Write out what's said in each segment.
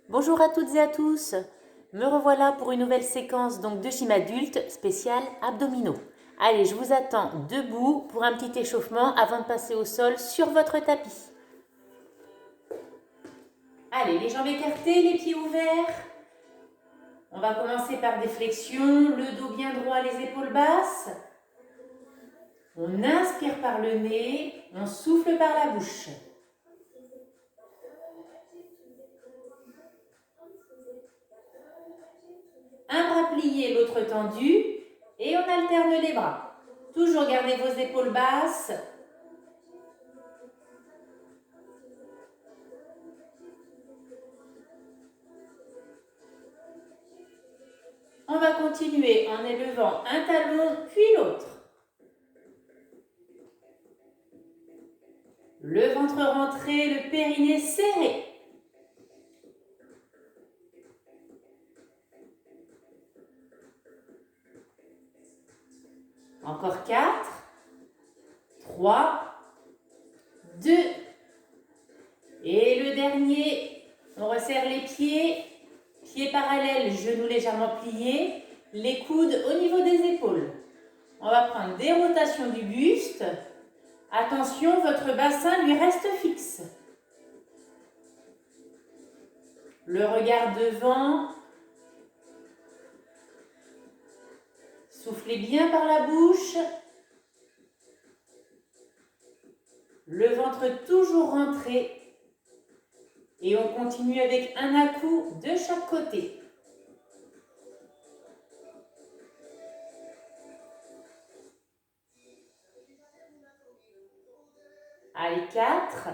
Bonjour à toutes et à tous. Me revoilà pour une nouvelle séquence donc de gym adulte spécial abdominaux. Allez, je vous attends debout pour un petit échauffement avant de passer au sol sur votre tapis. Allez, les jambes écartées, les pieds ouverts. On va commencer par des flexions, le dos bien droit, les épaules basses. On inspire par le nez, on souffle par la bouche. Un bras plié, l'autre tendu et on alterne les bras. Toujours gardez vos épaules basses. On va continuer en élevant un talon puis l'autre. Le ventre rentré, le périnée serré. Encore 4, 3, 2. Et le dernier, on resserre les pieds. Pieds parallèles, genoux légèrement pliés. Les coudes au niveau des épaules. On va prendre des rotations du buste. Attention, votre bassin lui reste fixe. Le regard devant. Soufflez bien par la bouche. Le ventre toujours rentré. Et on continue avec un à-coup de chaque côté. Allez, 4,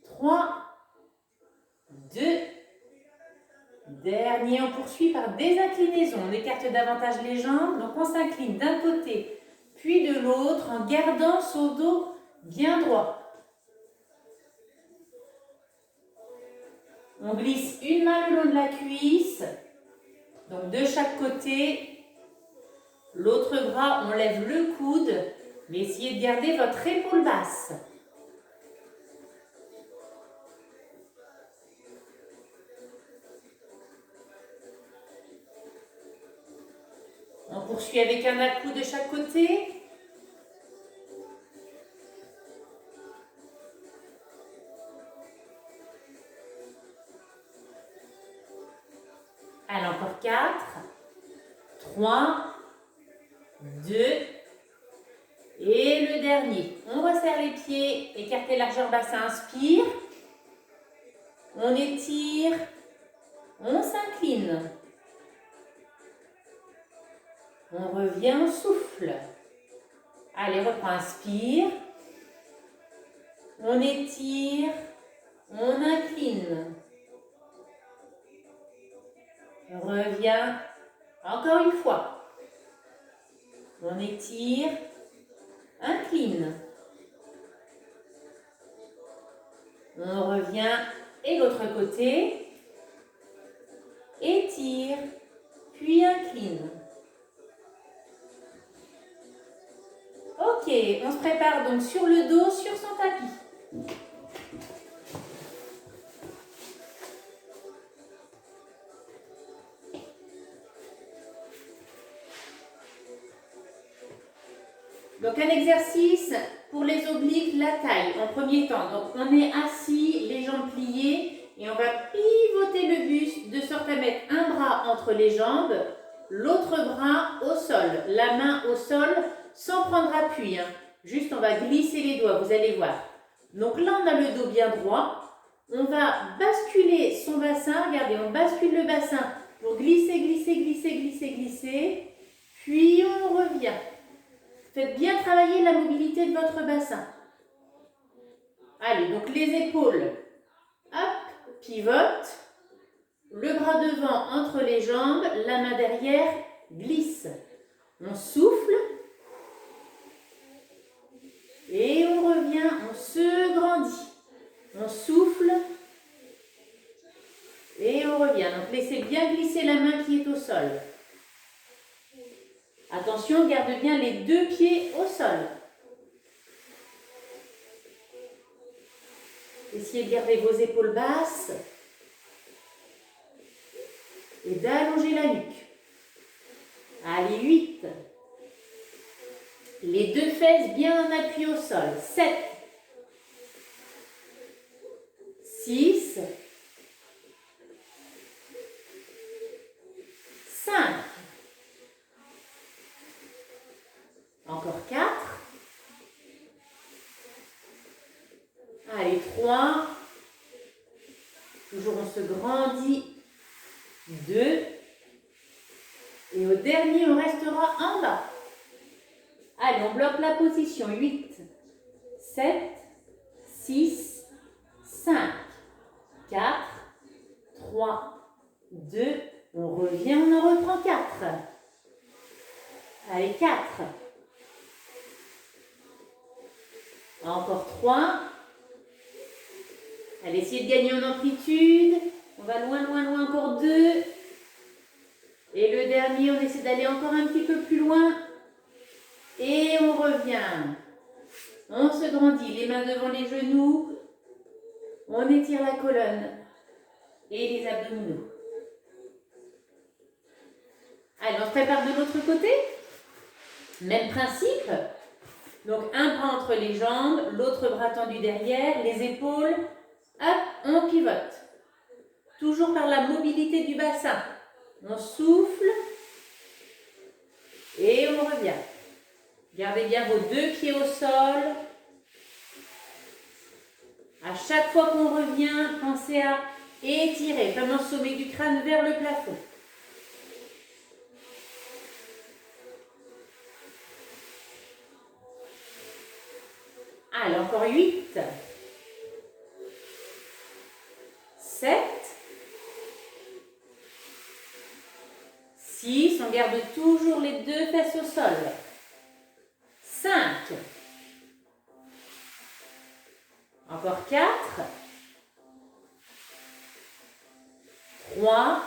3, 2. Dernier, on poursuit par des inclinaisons. On écarte davantage les jambes. Donc on s'incline d'un côté puis de l'autre en gardant son dos bien droit. On glisse une main le long de la cuisse. Donc de chaque côté. L'autre bras, on lève le coude. Mais essayez de garder votre épaule basse. On poursuit avec un à-coup de chaque côté. Allez, encore 4, 3, 2, et le dernier. On resserre les pieds, écartez largeur bassin, inspire. On étire, on s'incline. On revient, on souffle. Allez, reprends, inspire. On étire, on incline. On revient, encore une fois. On étire, incline. On revient, et l'autre côté. Étire, puis incline. Ok, on se prépare donc sur le dos, sur son tapis. Donc un exercice pour les obliques, la taille en premier temps. Donc on est assis, les jambes pliées et on va pivoter le buste de sorte à mettre un bras entre les jambes, l'autre bras au sol, la main au sol sans prendre appui. Juste on va glisser les doigts, vous allez voir. Donc là on a le dos bien droit. On va basculer son bassin, regardez, on bascule le bassin pour glisser, glisser, glisser, glisser, glisser. Puis on revient. Faites bien travailler la mobilité de votre bassin. Allez, donc les épaules, hop, pivote. Le bras devant entre les jambes, la main derrière, glisse. On souffle. Et on revient, on se grandit. On souffle. Et on revient. Donc laissez bien glisser la main qui est au sol. Attention, garde bien les deux pieds au sol. Essayez de garder vos épaules basses. et d'allonger la nuque. Allez, 8. Les deux fesses bien appuyées au sol. 7. 6. 5. Encore 4. Allez, 3. Toujours on se grandit. 2. Et au dernier, on restera en bas. Allez, on bloque la position. 8, 7, 6, 5, 4, 3, 2. On revient, on en reprend 4. Allez, 4. Encore 3. Allez, essayez de gagner en amplitude. On va loin, loin, loin. Encore 2. Et le dernier, on essaie d'aller encore un petit peu plus loin. Et on revient. On se grandit, les mains devant les genoux. On étire la colonne et les abdominaux. Allez, on se prépare de l'autre côté. Même principe. Donc, un bras entre les jambes, l'autre bras tendu derrière, les épaules. Hop, on pivote. Toujours par la mobilité du bassin. On souffle et on revient. Gardez bien vos deux pieds au sol. À chaque fois qu'on revient, pensez à étirer vraiment le sommet du crâne vers le plafond. Allez, encore 8, 7, 6, on garde toujours les deux fesses au sol. 5, encore 4, 3,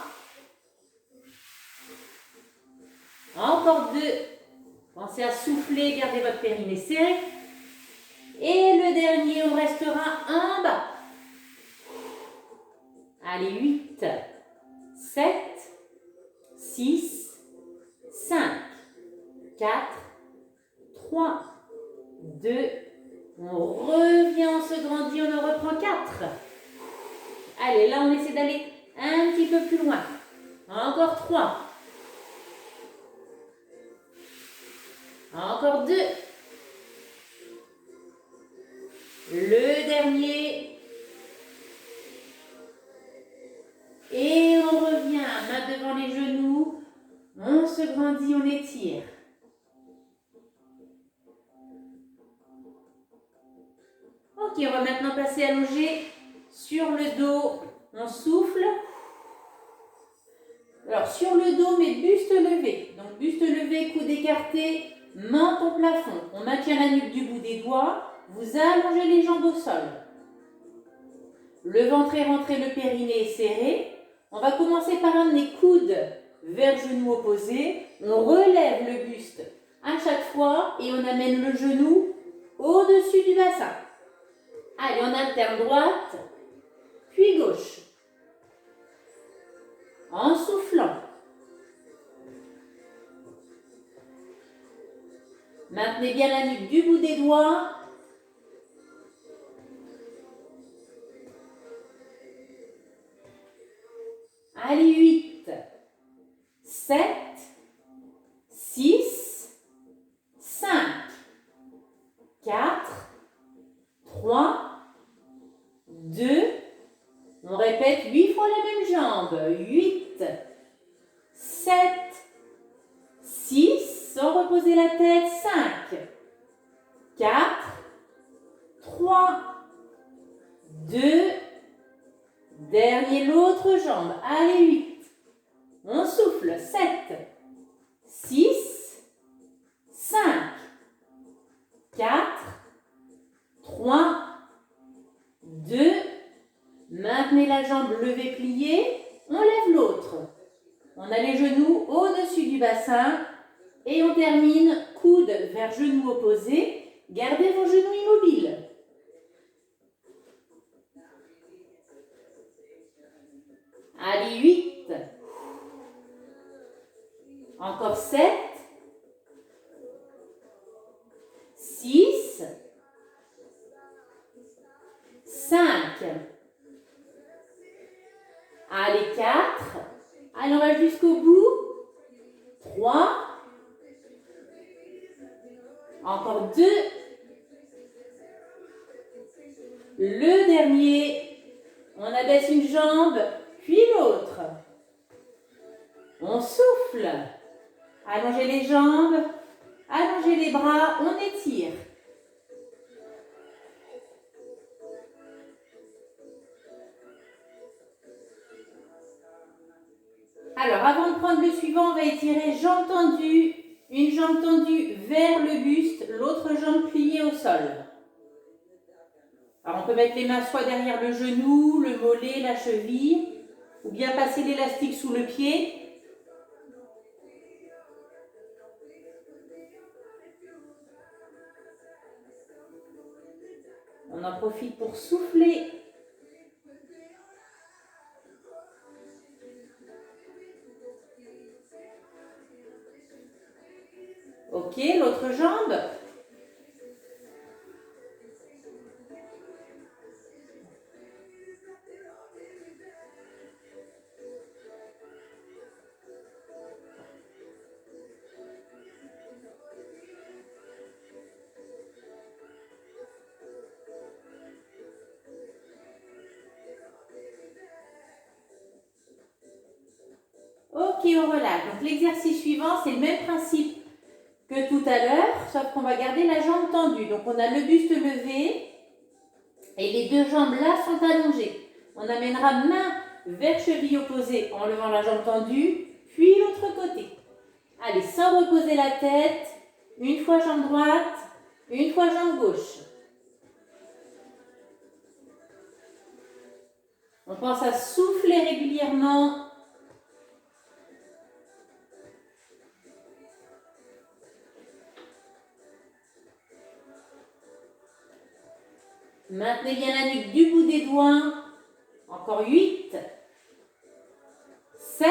encore 2. Pensez à souffler, gardez votre périnée serré. Et le dernier, on restera en bas. Allez, 8, 7, 6, 5, 4, 3, 2, on revient, on se grandit, on en reprend 4. Allez, là, on essaie d'aller un petit peu plus loin. Encore 3. Encore 2. Le dernier. Et on revient, main devant les genoux. On se grandit, on étire. Ok, on va maintenant passer allongé sur le dos. On souffle. Alors, sur le dos, mais buste levé. Donc, buste levé, coude écarté, menton au plafond. On maintient la nuque du bout des doigts. Vous allongez les jambes au sol. Le ventre est rentré, le périnée est serré. On va commencer par amener coude vers genou opposé. On relève le buste à chaque fois et on amène le genou au-dessus du bassin. Allez, on alterne droite, puis gauche. En soufflant. Maintenez bien la nuque du bout des doigts. Allez, 8, 7, 6, 5, 4, 3, 2, on répète 8 fois la même jambe. 8, 7, 6, sans reposer la tête. 5, 4, 3, 2, dernier l'autre jambe. Allez, 8. On souffle. 7, 6, 5, 4, 3, 2, maintenez la jambe levée, pliée. On lève l'autre. On a les genoux au-dessus du bassin. Et on termine coude vers genou opposé. Gardez vos genoux immobiles. Allez, 8, Encore 7, 6, 5. Allez, 4. Allez, on va jusqu'au bout. 3. Encore 2. Le dernier. On abaisse une jambe, puis l'autre. On souffle. Allongez les jambes, allongez les bras, on étire. Alors, avant de prendre le suivant, on va étirer jambe tendue, une jambe tendue vers le buste, l'autre jambe pliée au sol. Alors, on peut mettre les mains soit derrière le genou, le mollet, la cheville, ou bien passer l'élastique sous le pied. On en profite pour souffler. Ok, l'autre jambe. Ok, on relâche. Donc l'exercice suivant, c'est le même principe que tout à l'heure, sauf qu'on va garder la jambe tendue. Donc on a le buste levé et les deux jambes là sont allongées. On amènera main vers cheville opposée en levant la jambe tendue, puis l'autre côté. Allez, sans reposer la tête, une fois jambe droite, une fois jambe gauche. On pense à souffler régulièrement. Maintenez bien la nuque du bout des doigts. Encore 8, 7,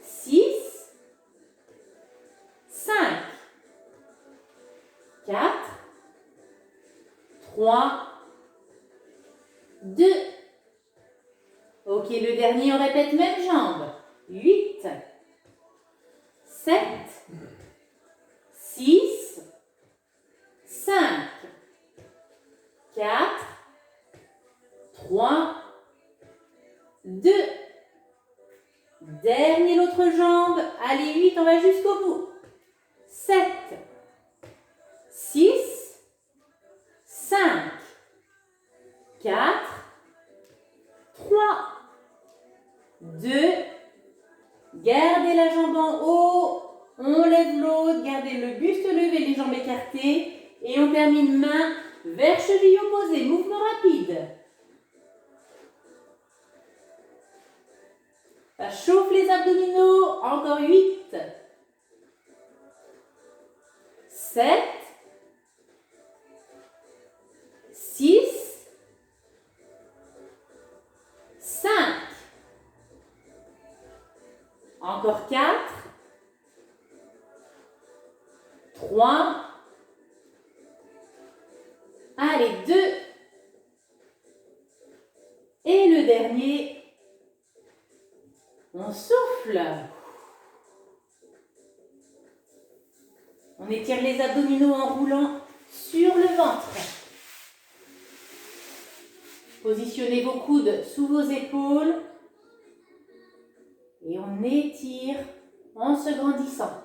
6, 5, 4, 3, 2. Ok, le dernier, on répète même jambe. 8, 7, 6, 5, 4, 3, 2. Dernier, l'autre jambe. Allez, 8, on va jusqu'au bout. 7, 6, 5, 4, 3, 2. Gardez la jambe en haut. On lève l'autre. Gardez le buste levé, les jambes écartées. Et on termine main vers cheville opposée. Mouvement rapide. Ça chauffe les abdominaux. Encore 8, 7, 6, 5. Encore 4, 3. Allez, 2. Et le dernier. On souffle. On étire les abdominaux en roulant sur le ventre. Positionnez vos coudes sous vos épaules. Et on étire en se grandissant.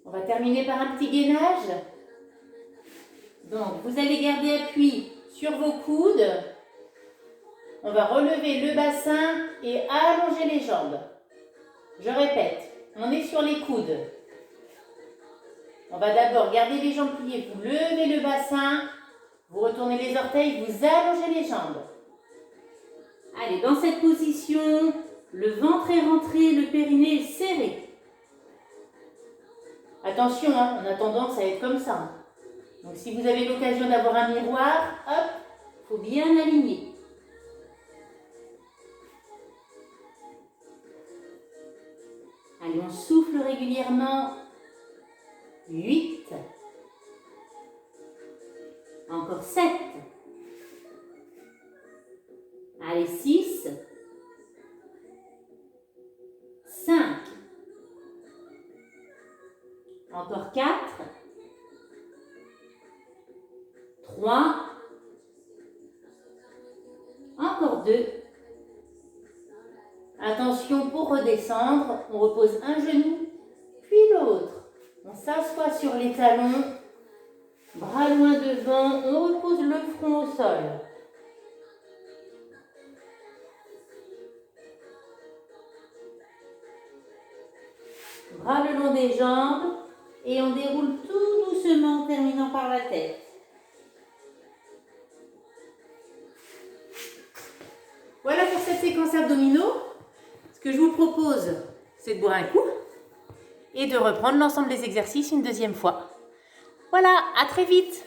On va terminer par un petit gainage. Donc, vous allez garder appui sur vos coudes. On va relever le bassin et allonger les jambes. Je répète, on est sur les coudes. On va d'abord garder les jambes pliées. Vous levez le bassin, vous retournez les orteils, vous allongez les jambes. Allez, dans cette position, le ventre est rentré, le périnée est serré. attention, hein, on a tendance à être comme ça. Donc si vous avez l'occasion d'avoir un miroir, hop, il faut bien aligner. Allez, on souffle régulièrement. 8. Encore 7. Allez, 6. 5. Encore 4. 3. Encore 2. Attention, pour redescendre, on repose un genou, puis l'autre. On s'assoit sur les talons, bras loin devant, on repose le front au sol. Bras le long des jambes et on déroule tout doucement en terminant par la tête. Voilà pour cette séquence abdominaux. Ce que je vous propose, c'est de boire un coup et de reprendre l'ensemble des exercices une deuxième fois. Voilà, à très vite!